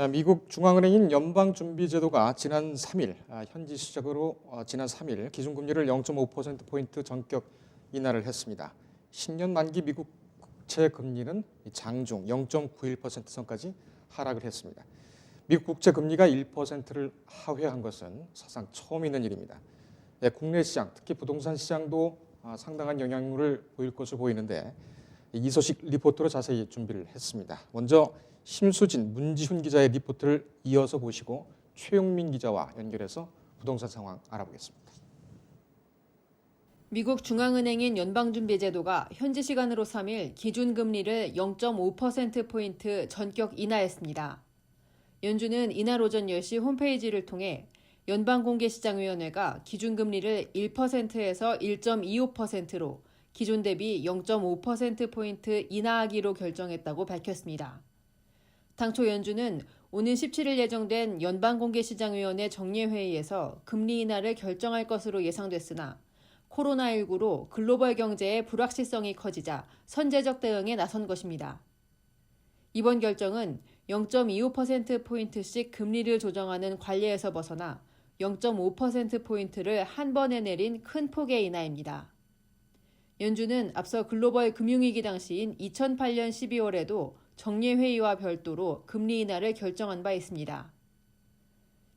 미국 중앙은행인 연방준비제도가 지난 3일, 현지 시작으로 지난 3일 기준금리를 0.5%포인트 전격 인하를 했습니다. 10년 만기 미국 국채 금리는 장중 0.91% 선까지 하락을 했습니다. 미국 국채 금리가 1%를 하회한 것은 사상 처음 있는 일입니다. 국내 시장, 특히 부동산 시장도 상당한 영향을 보일 것으로 보이는데 이 소식 리포트로 자세히 준비를 했습니다. 먼저 심수진, 문지훈 기자의 리포트를 이어서 보시고 최용민 기자와 연결해서 부동산 상황 알아보겠습니다. 미국 중앙은행인 연방준비제도가 현지 시간으로 3일 기준금리를 0.5%포인트 전격 인하했습니다. 연준은 이날 오전 10시 홈페이지를 통해 연방공개시장위원회가 기준금리를 1%에서 1.25%로 기존 대비 0.5%포인트 인하하기로 결정했다고 밝혔습니다. 당초 연준은 오는 17일 예정된 연방공개시장위원회 정례회의에서 금리 인하를 결정할 것으로 예상됐으나 코로나19로 글로벌 경제의 불확실성이 커지자 선제적 대응에 나선 것입니다. 이번 결정은 0.25%포인트씩 금리를 조정하는 관례에서 벗어나 0.5%포인트를 한 번에 내린 큰 폭의 인하입니다. 연준은 앞서 글로벌 금융위기 당시인 2008년 12월에도 정례회의와 별도로 금리 인하를 결정한 바 있습니다.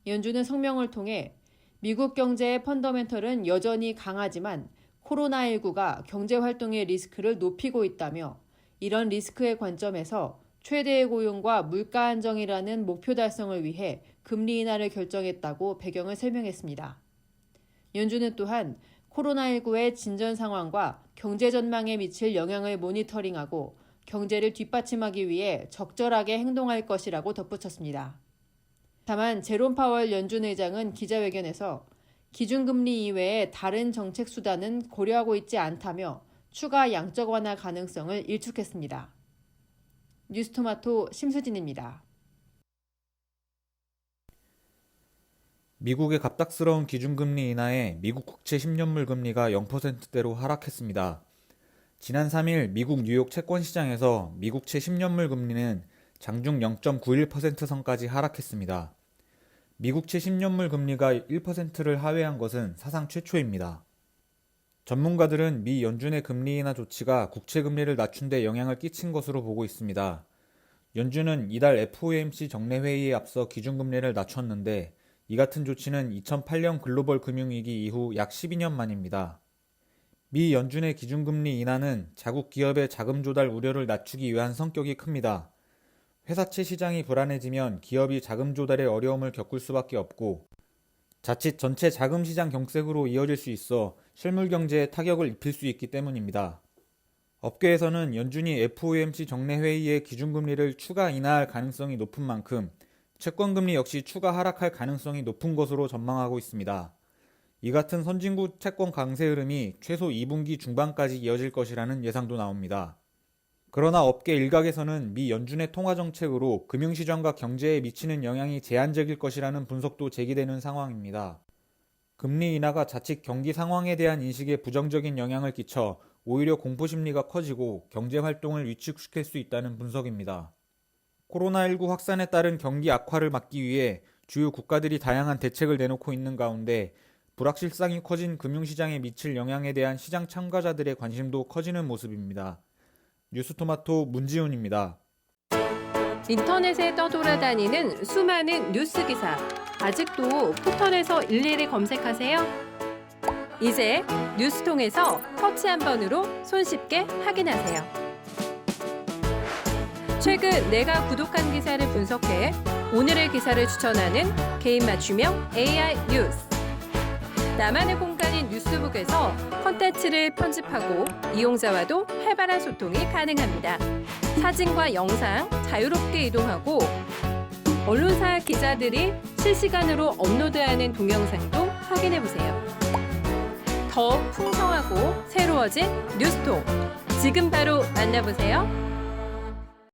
연준은 성명을 통해 미국 경제의 펀더멘털은 여전히 강하지만 코로나19가 경제활동의 리스크를 높이고 있다며 이런 리스크의 관점에서 최대의 고용과 물가 안정이라는 목표 달성을 위해 금리 인하를 결정했다고 배경을 설명했습니다. 연준은 또한 코로나19의 진전 상황과 경제 전망에 미칠 영향을 모니터링하고 경제를 뒷받침하기 위해 적절하게 행동할 것이라고 덧붙였습니다. 다만 제롬 파월 연준 의장은 기자회견에서 기준금리 이외에 다른 정책 수단은 고려하고 있지 않다며 추가 양적 완화 가능성을 일축했습니다. 뉴스토마토 심수진입니다. 미국의 갑작스러운 기준금리 인하에 미국 국채 10년물 금리가 0%대로 하락했습니다. 지난 3일 미국 뉴욕 채권시장에서 미국채 10년물 금리는 장중 0.91% 선까지 하락했습니다. 미국채 10년물 금리가 1%를 하회한 것은 사상 최초입니다. 전문가들은 미 연준의 금리 인하 조치가 국채 금리를 낮춘 데 영향을 끼친 것으로 보고 있습니다. 연준은 이달 FOMC 정례회의에 앞서 기준금리를 낮췄는데 이 같은 조치는 2008년 글로벌 금융위기 이후 약 12년 만입니다. 미 연준의 기준금리 인하는 자국 기업의 자금 조달 우려를 낮추기 위한 성격이 큽니다. 회사채 시장이 불안해지면 기업이 자금 조달에 어려움을 겪을 수밖에 없고 자칫 전체 자금 시장 경색으로 이어질 수 있어 실물 경제에 타격을 입힐 수 있기 때문입니다. 업계에서는 연준이 FOMC 정례회의의 기준금리를 추가 인하할 가능성이 높은 만큼 채권금리 역시 추가 하락할 가능성이 높은 것으로 전망하고 있습니다. 이 같은 선진국 채권 강세 흐름이 최소 2분기 중반까지 이어질 것이라는 예상도 나옵니다. 그러나 업계 일각에서는 미 연준의 통화정책으로 금융시장과 경제에 미치는 영향이 제한적일 것이라는 분석도 제기되는 상황입니다. 금리 인하가 자칫 경기 상황에 대한 인식에 부정적인 영향을 끼쳐 오히려 공포심리가 커지고 경제활동을 위축시킬 수 있다는 분석입니다. 코로나19 확산에 따른 경기 악화를 막기 위해 주요 국가들이 다양한 대책을 내놓고 있는 가운데 불확실성이 커진 금융시장에 미칠 영향에 대한 시장 참가자들의 관심도 커지는 모습입니다. 뉴스토마토 문지훈입니다. 인터넷에 떠돌아다니는 수많은 뉴스 기사. 아직도 포털에서 일일이 검색하세요? 이제 뉴스통에서 터치 한 번으로 손쉽게 확인하세요. 최근 내가 구독한 기사를 분석해 오늘의 기사를 추천하는 개인 맞춤형 AI 뉴스. 나만의 공간인 뉴스북에서 콘텐츠를 편집하고 이용자와도 활발한 소통이 가능합니다. 사진과 영상 자유롭게 이동하고 언론사 기자들이 실시간으로 업로드하는 동영상도 확인해보세요. 더 풍성하고 새로워진 뉴스통. 지금 바로 만나보세요.